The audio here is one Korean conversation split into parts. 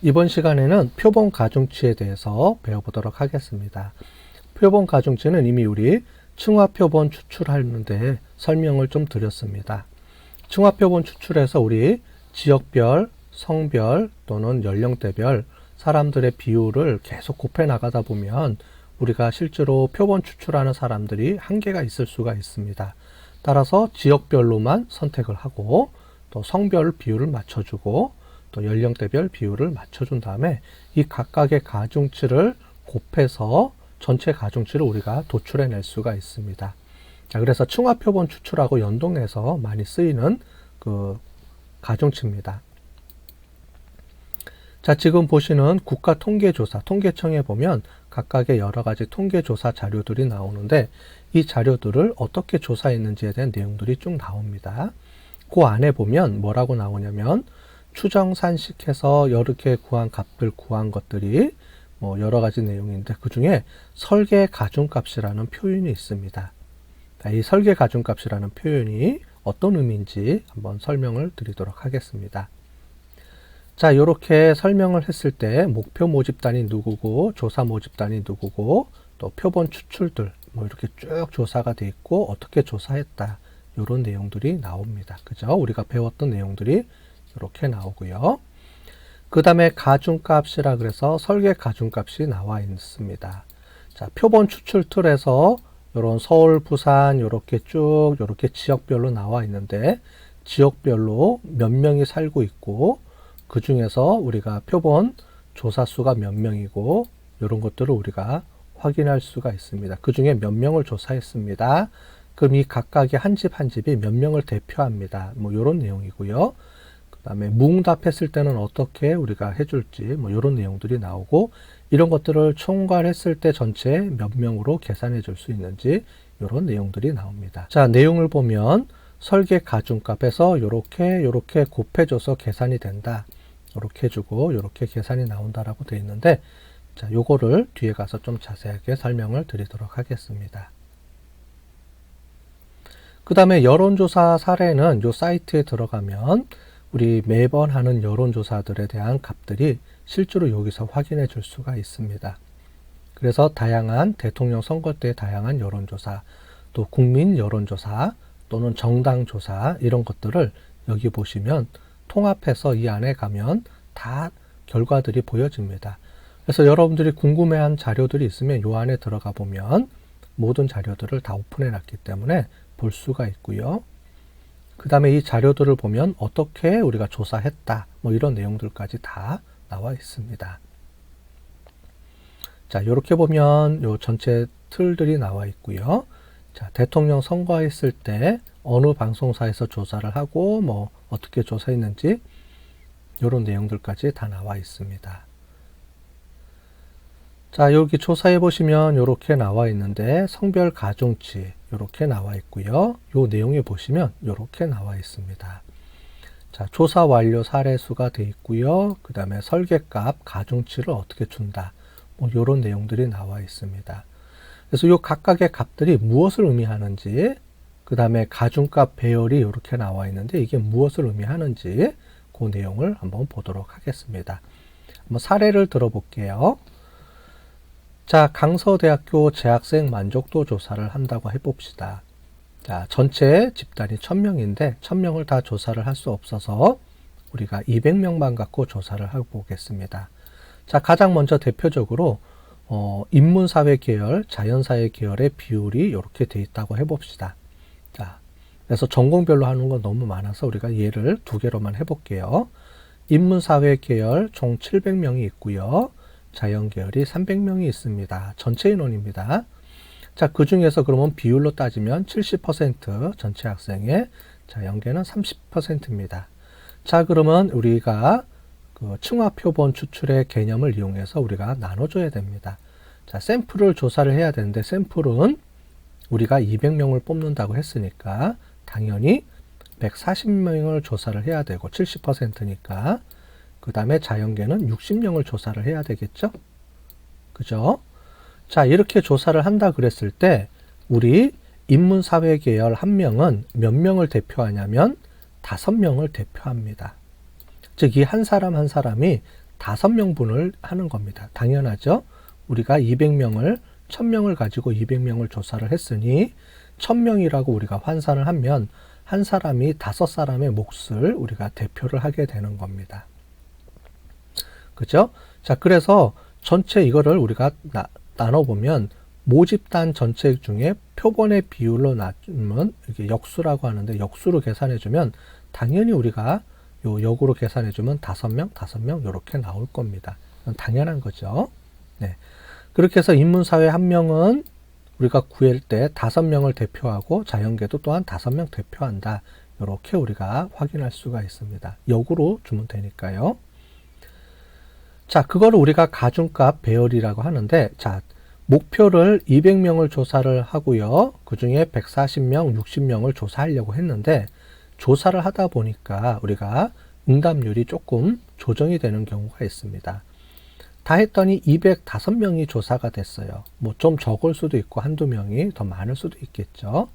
이번 시간에는 표본 가중치에 대해서 배워보도록 하겠습니다. 표본 가중치는 이미 우리 층화표본 추출하는데 설명을 좀 드렸습니다. 층화표본 추출에서 우리 지역별, 성별 또는 연령대별 사람들의 비율을 계속 곱해 나가다 보면 우리가 실제로 표본 추출하는 사람들이 한계가 있을 수가 있습니다. 따라서 지역별로만 선택을 하고 또 성별 비율을 맞춰주고 또 연령대별 비율을 맞춰준 다음에 이 각각의 가중치를 곱해서 전체 가중치를 우리가 도출해낼 수가 있습니다. 자, 그래서 층화표본 추출하고 연동해서 많이 쓰이는 그 가중치입니다. 자, 지금 보시는 국가통계조사, 통계청에 보면 각각의 여러 가지 통계조사 자료들이 나오는데 이 자료들을 어떻게 조사했는지에 대한 내용들이 쭉 나옵니다. 그 안에 보면 뭐라고 나오냐면 추정 산식해서 이렇게 구한 값들 구한 것들이 뭐 여러 가지 내용인데 그 중에 설계 가중값이라는 표현이 있습니다. 이 설계 가중값이라는 표현이 어떤 의미인지 한번 설명을 드리도록 하겠습니다. 자, 이렇게 설명을 했을 때 목표 모집단이 누구고 조사 모집단이 누구고 또 표본 추출들 뭐 이렇게 쭉 조사가 돼 있고 어떻게 조사했다 이런 내용들이 나옵니다. 그죠? 우리가 배웠던 내용들이 이렇게 나오고요. 그 다음에 가중값이라 그래서 설계 가중값이 나와 있습니다. 자, 표본 추출 틀에서 이런 서울, 부산 이렇게 쭉 이렇게 지역별로 나와 있는데 지역별로 몇 명이 살고 있고 그 중에서 우리가 표본 조사 수가 몇 명이고 이런 것들을 우리가 확인할 수가 있습니다. 그 중에 몇 명을 조사했습니다. 그럼 이 각각의 한 집 한 집이 몇 명을 대표합니다. 뭐 이런 내용이고요. 그 다음에 무응답했을 때는 어떻게 우리가 해줄지 뭐 이런 내용들이 나오고 이런 것들을 총괄했을 때 전체 몇 명으로 계산해 줄 수 있는지 이런 내용들이 나옵니다. 자, 내용을 보면 설계 가중값에서 요렇게 곱해줘서 계산이 된다. 이렇게 해주고 이렇게 계산이 나온다라고 되어 있는데 자, 요거를 뒤에 가서 좀 자세하게 설명을 드리도록 하겠습니다. 그 다음에 여론조사 사례는 요 사이트에 들어가면 우리 매번 하는 여론조사들에 대한 값들이 실제로 여기서 확인해 줄 수가 있습니다. 그래서 다양한 대통령 선거 때 다양한 여론조사, 또 국민 여론조사, 또는 정당조사 이런 것들을 여기 보시면 통합해서 이 안에 가면 다 결과들이 보여집니다. 그래서 여러분들이 궁금해한 자료들이 있으면 이 안에 들어가 보면 모든 자료들을 다 오픈해 놨기 때문에 볼 수가 있고요. 그 다음에 이 자료들을 보면 어떻게 우리가 조사했다 뭐 이런 내용들까지 다 나와 있습니다. 자, 이렇게 보면 요 전체 틀들이 나와 있고요. 자, 대통령 선거했을 때 어느 방송사에서 조사를 하고 뭐 어떻게 조사했는지 이런 내용들까지 다 나와 있습니다. 자, 여기 조사해 보시면 이렇게 나와 있는데 성별 가중치 이렇게 나와 있고요. 요 내용에 보시면 이렇게 나와 있습니다. 자, 조사 완료 사례수가 돼 있고요. 그 다음에 설계값 가중치를 어떻게 준다. 뭐 이런 내용들이 나와 있습니다. 그래서 이 각각의 값들이 무엇을 의미하는지, 그 다음에 가중값 배열이 이렇게 나와 있는데 이게 무엇을 의미하는지 그 내용을 한번 보도록 하겠습니다. 한번 사례를 들어볼게요. 자, 강서대학교 재학생 만족도 조사를 한다고 해봅시다. 자, 전체 집단이 1000명인데 1000명을 다 조사를 할 수 없어서 우리가 200명만 갖고 조사를 해보겠습니다. 자, 가장 먼저 대표적으로 인문사회 계열, 자연사회 계열의 비율이 이렇게 돼 있다고 해봅시다. 자, 그래서 전공별로 하는 건 너무 많아서 우리가 예를 두 개로만 해볼게요. 인문사회 계열 총 700명이 있고요. 자연계열이 300명이 있습니다. 전체 인원입니다. 자, 그 중에서 그러면 비율로 따지면 70% 전체 학생의 자연계는 30%입니다. 자, 그러면 우리가 그 층화표본 추출의 개념을 이용해서 우리가 나눠줘야 됩니다. 자, 샘플을 조사를 해야 되는데 샘플은 우리가 200명을 뽑는다고 했으니까 당연히 140명을 조사를 해야 되고 70%니까 그 다음에 자연계는 60명을 조사를 해야 되겠죠? 그죠? 자, 이렇게 조사를 한다 그랬을 때 우리 인문사회 계열 한 명은 몇 명을 대표하냐면 5명을 대표합니다. 즉, 이 한 사람 한 사람이 5명분을 하는 겁니다. 당연하죠. 우리가 200명을 1000명을 가지고 200명을 조사를 했으니 1000명이라고 우리가 환산을 하면 한 사람이 5사람의 몫을 우리가 대표를 하게 되는 겁니다. 그죠? 자, 그래서 전체 이거를 우리가 나눠보면 모집단 전체 중에 표본의 비율로 나누면 이게 역수라고 하는데 역수로 계산해주면 당연히 우리가 요 역으로 계산해주면 5명 이렇게 나올 겁니다. 당연한 거죠. 네. 그렇게 해서 인문사회 1명은 우리가 구할 때 5명을 대표하고 자연계도 또한 5명 대표한다. 이렇게 우리가 확인할 수가 있습니다. 역으로 주면 되니까요. 자, 그거를 우리가 가중값 배열이라고 하는데, 자, 목표를 200명을 조사를 하고요. 그 중에 140명, 60명을 조사하려고 했는데, 조사를 하다 보니까 우리가 응답률이 조금 조정이 되는 경우가 있습니다. 다 했더니 205명이 조사가 됐어요. 뭐 좀 적을 수도 있고 한두 명이 더 많을 수도 있겠죠.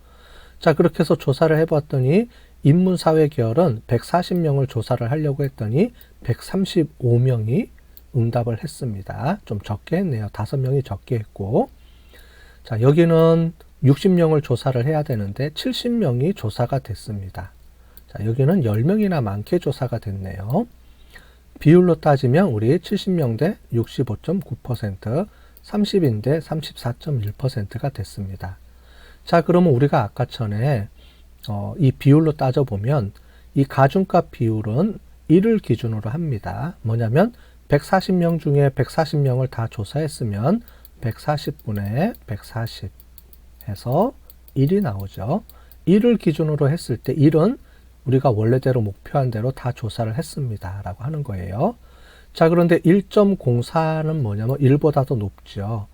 자, 그렇게 해서 조사를 해봤더니 인문사회 계열은 140명을 조사를 하려고 했더니 135명이 응답을 했습니다. 좀 적게 했네요. 5명이 적게 했고. 자, 여기는 60명을 조사를 해야 되는데 70명이 조사가 됐습니다. 자, 여기는 10명이나 많게 조사가 됐네요. 비율로 따지면 우리 70명 대 65.9%, 30인 대 34.1%가 됐습니다. 자, 그러면 우리가 아까 전에 이 비율로 따져보면 이 가중값 비율은 1을 기준으로 합니다. 뭐냐면 140명 중에 140명을 다 조사했으면 140분의 140 해서 1이 나오죠. 1을 기준으로 했을 때 1은 우리가 원래대로 목표한 대로 다 조사를 했습니다. 라고 하는 거예요. 자, 그런데 1.04는 뭐냐면 1보다 더 높죠.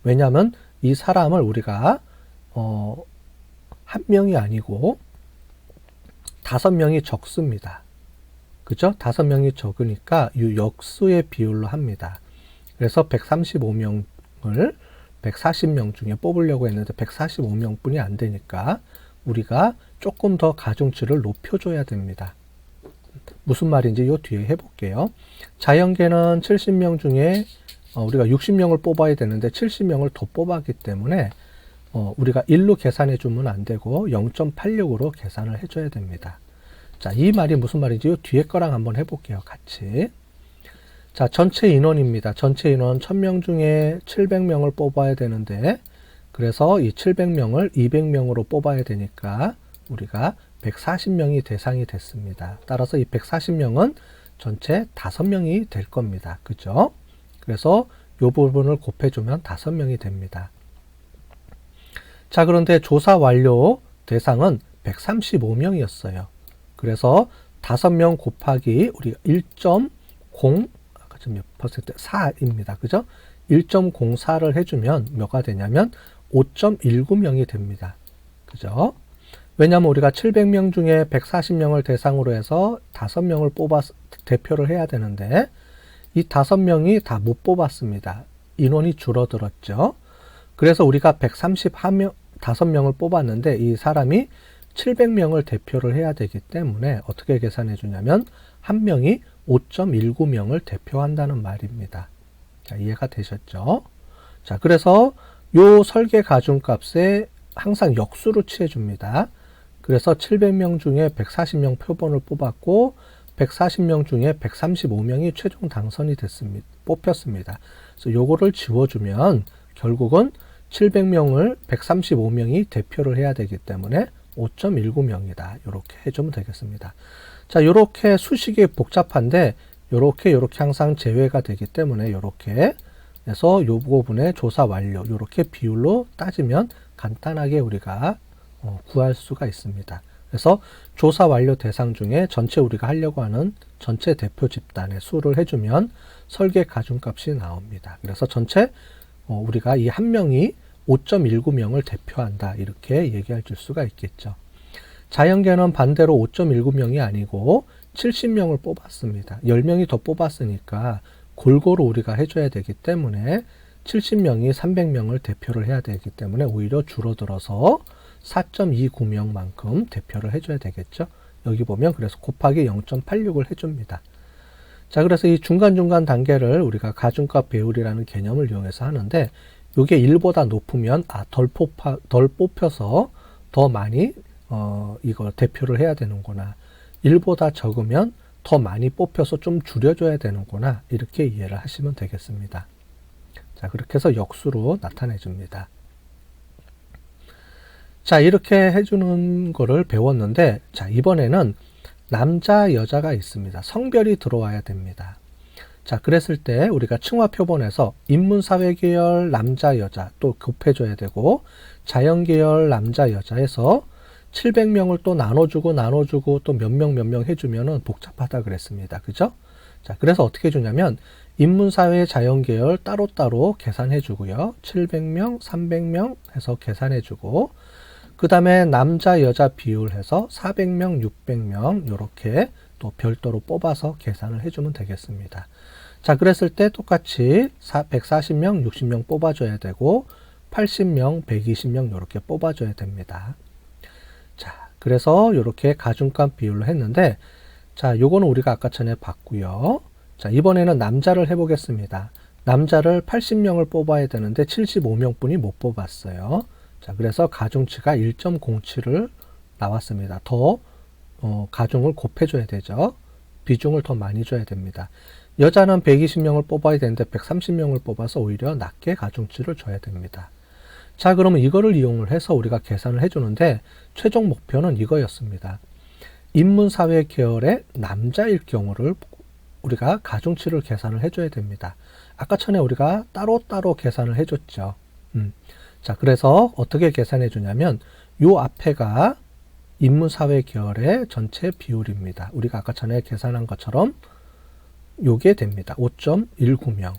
왜냐하면 이 사람을 우리가 한 명이 아니고 5명이 적습니다. 그죠? 5명이 적으니까 이 역수의 비율로 합니다. 그래서 135명을 140명 중에 뽑으려고 했는데 145명 뿐이 안 되니까 우리가 조금 더 가중치를 높여줘야 됩니다. 무슨 말인지 요 뒤에 해볼게요. 자연계는 70명 중에 우리가 60명을 뽑아야 되는데 70명을 더 뽑았기 때문에 우리가 1로 계산해 주면 안 되고 0.86으로 계산을 해줘야 됩니다. 자, 이 말이 무슨 말인지 요 뒤에 거랑 한번 해볼게요. 같이. 자, 전체 인원입니다. 전체 인원 1000명 중에 700명을 뽑아야 되는데 그래서 이 700명을 200명으로 뽑아야 되니까 우리가 140명이 대상이 됐습니다. 따라서 이 140명은 전체 5명이 될 겁니다. 그죠? 그래서 이 부분을 곱해주면 5명이 됩니다. 자, 그런데 조사 완료 대상은 135명이었어요. 그래서 5명 곱하기 우리가 1.0, 아까 좀 몇 퍼센트? 4입니다. 그죠? 1.04를 해주면 뭐가 되냐면 5.19명이 됩니다. 그죠? 왜냐하면 우리가 700명 중에 140명을 대상으로 해서 5명을 대표를 해야 되는데 이 5명이 다 못 뽑았습니다. 인원이 줄어들었죠. 그래서 우리가 5명을 뽑았는데 이 사람이 700명을 대표를 해야 되기 때문에 어떻게 계산해 주냐면 한 명이 5.19명을 대표한다는 말입니다. 자, 이해가 되셨죠? 자, 그래서 요 설계 가중값에 항상 역수로 취해 줍니다. 그래서 700명 중에 140명 표본을 뽑았고 140명 중에 135명이 최종 당선이 뽑혔습니다. 그래서 요거를 지워주면 결국은 700명을 135명이 대표를 해야 되기 때문에 5.19명이다. 이렇게 해주면 되겠습니다. 자, 이렇게 수식이 복잡한데 요렇게 항상 제외가 되기 때문에 요렇게 해서 요 부분의 조사 완료 요렇게 비율로 따지면 간단하게 우리가 구할 수가 있습니다. 그래서 조사 완료 대상 중에 전체 우리가 하려고 하는 전체 대표 집단의 수를 해주면 설계 가중값이 나옵니다. 그래서 전체 우리가 이 한 명이 5.19명을 대표한다 이렇게 얘기할 수가 있겠죠. 자연계는 반대로 5.19명이 아니고 70명을 뽑았습니다. 10명이 더 뽑았으니까 골고루 우리가 해줘야 되기 때문에 70명이 300명을 대표를 해야 되기 때문에 오히려 줄어들어서 4.29명만큼 대표를 해줘야 되겠죠. 여기 보면 그래서 곱하기 0.86을 해줍니다. 자, 그래서 이 중간중간 단계를 우리가 가중값 배율이라는 개념을 이용해서 하는데, 이게 1보다 높으면 덜 뽑혀서 더 많이 이걸 대표를 해야 되는구나. 1보다 적으면 더 많이 뽑혀서 좀 줄여줘야 되는구나. 이렇게 이해를 하시면 되겠습니다. 자, 그렇게 해서 역수로 나타내 줍니다. 자, 이렇게 해주는 거를 배웠는데, 자, 이번에는 남자, 여자가 있습니다. 성별이 들어와야 됩니다. 자, 그랬을 때 우리가 층화 표본에서 인문사회계열 남자, 여자 또 곱해줘야 되고, 자연계열 남자, 여자에서 700명을 또 나눠주고 또 몇 명 해주면은 복잡하다 그랬습니다. 그죠? 자, 그래서 어떻게 해주냐면, 인문사회 자연계열 따로따로 계산해주고요. 700명, 300명 해서 계산해주고, 그 다음에 남자, 여자 비율 해서 400명, 600명 이렇게 또 별도로 뽑아서 계산을 해주면 되겠습니다. 자, 그랬을 때 똑같이 140명, 60명 뽑아줘야 되고 80명, 120명 이렇게 뽑아줘야 됩니다. 자, 그래서 이렇게 가중값 비율로 했는데, 자, 요거는 우리가 아까 전에 봤고요. 자, 이번에는 남자를 해보겠습니다. 남자를 80명을 뽑아야 되는데 75명 분이 못 뽑았어요. 자, 그래서 가중치가 1.07을 나왔습니다. 더 가중을 곱해줘야 되죠. 비중을 더 많이 줘야 됩니다. 여자는 120명을 뽑아야 되는데 130명을 뽑아서 오히려 낮게 가중치를 줘야 됩니다. 자, 그러면 이거를 이용을 해서 우리가 계산을 해주는데, 최종 목표는 이거였습니다. 인문사회 계열의 남자일 경우를 우리가 가중치를 계산을 해줘야 됩니다. 아까 전에 우리가 따로따로 계산을 해줬죠. 자, 그래서 어떻게 계산해 주냐면, 요 앞에가 인문사회 계열의 전체 비율입니다. 우리가 아까 전에 계산한 것처럼 요게 됩니다. 5.19명.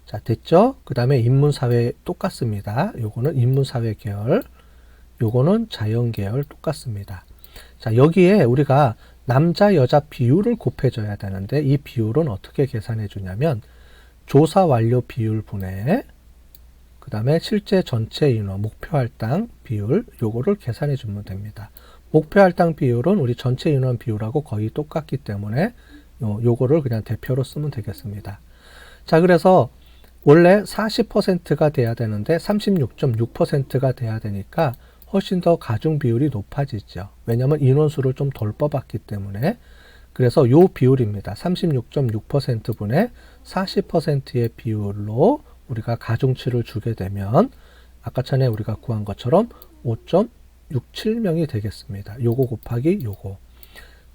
자, 됐죠? 그 다음에 인문사회 똑같습니다. 요거는 인문사회 계열, 요거는 자연계열 똑같습니다. 자, 여기에 우리가 남자, 여자 비율을 곱해줘야 되는데, 이 비율은 어떻게 계산해 주냐면, 조사 완료 비율 분의 그 다음에 실제 전체 인원, 목표 할당 비율, 요거를 계산해 주면 됩니다. 목표 할당 비율은 우리 전체 인원 비율하고 거의 똑같기 때문에 요거를 그냥 대표로 쓰면 되겠습니다. 자, 그래서 원래 40%가 돼야 되는데 36.6%가 돼야 되니까 훨씬 더 가중 비율이 높아지죠. 왜냐하면 인원수를 좀 덜 뽑았기 때문에. 그래서 요 비율입니다. 36.6% 분의 40%의 비율로 우리가 가중치를 주게 되면 아까 전에 우리가 구한 것처럼 5.67명이 되겠습니다. 요거 곱하기 요거.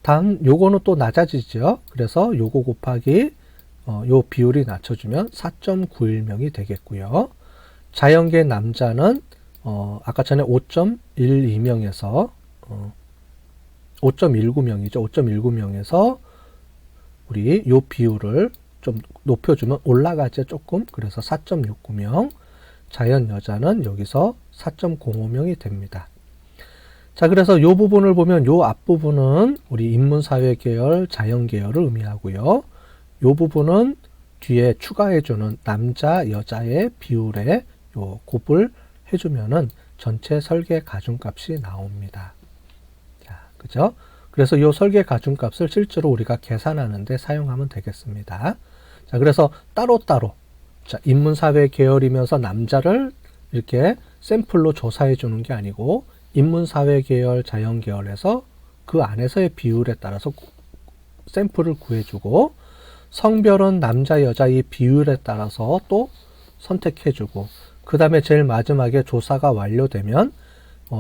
다음 요거는 또 낮아지죠. 그래서 요거 곱하기 요 비율이 낮춰주면 4.91명이 되겠고요. 자연계 남자는 아까 전에 5.12명에서 5.19명이죠. 5.19명에서 우리 요 비율을 좀 높여주면 올라가죠, 조금. 그래서 4.69명. 자연 여자는 여기서 4.05명이 됩니다. 자, 그래서 요 부분을 보면 요 앞부분은 우리 인문사회 계열, 자연 계열을 의미하고요. 요 부분은 뒤에 추가해주는 남자, 여자의 비율에 요 곱을 해주면은 전체 설계 가중값이 나옵니다. 자, 그죠? 그래서 요 설계 가중값을 실제로 우리가 계산하는데 사용하면 되겠습니다. 자, 그래서 따로따로, 자, 인문사회 계열이면서 남자를 이렇게 샘플로 조사해 주는 게 아니고, 인문사회 계열, 자연 계열에서 그 안에서의 비율에 따라서 샘플을 구해주고, 성별은 남자, 여자 이 비율에 따라서 또 선택해주고, 그 다음에 제일 마지막에 조사가 완료되면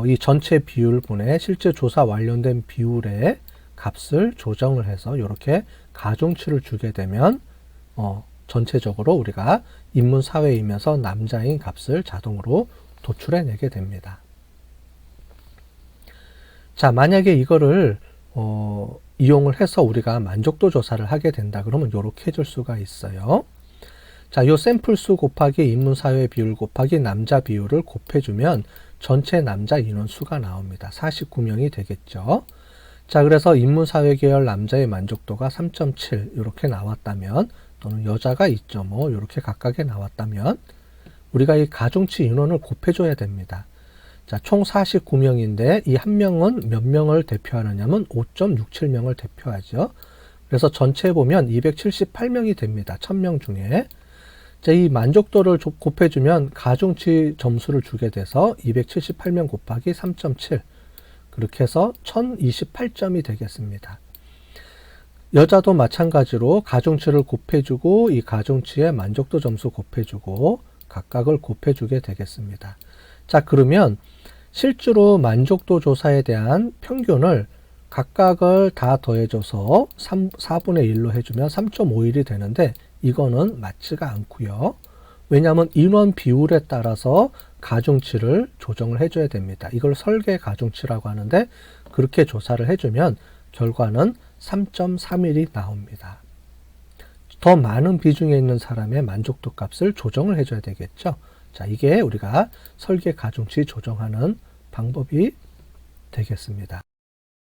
이 전체 비율분의 실제 조사 완료된 비율의 값을 조정을 해서 이렇게 가중치를 주게 되면 전체적으로 우리가 인문사회이면서 남자인 값을 자동으로 도출해내게 됩니다. 자, 만약에 이거를 이용을 해서 우리가 만족도 조사를 하게 된다 그러면 이렇게 해줄 수가 있어요. 자, 요 샘플 수 곱하기 인문사회 비율 곱하기 남자 비율을 곱해주면 전체 남자 인원 수가 나옵니다. 49명이 되겠죠. 자, 그래서 인문사회 계열 남자의 만족도가 3.7 이렇게 나왔다면, 또는 여자가 2.5 이렇게 각각에 나왔다면 우리가 이 가중치 인원을 곱해줘야 됩니다. 자, 총 49명인데 이 한 명은 몇 명을 대표하느냐면 5.67명을 대표하죠. 그래서 전체 보면 278명이 됩니다. 1000명 중에. 자, 이 만족도를 곱해주면 가중치 점수를 주게 돼서 278명 곱하기 3.7. 그렇게 해서 1028점이 되겠습니다. 여자도 마찬가지로 가중치를 곱해주고 이 가중치의 만족도 점수 곱해주고 각각을 곱해주게 되겠습니다. 자, 그러면 실제로 만족도 조사에 대한 평균을 각각을 다 더해줘서 4분의 1로 해주면 3.51이 되는데 이거는 맞지가 않고요. 왜냐하면 인원 비율에 따라서 가중치를 조정을 해줘야 됩니다. 이걸 설계 가중치라고 하는데 그렇게 조사를 해주면 결과는 3.31이 나옵니다. 더 많은 비중에 있는 사람의 만족도 값을 조정을 해줘야 되겠죠. 자, 이게 우리가 설계 가중치 조정하는 방법이 되겠습니다.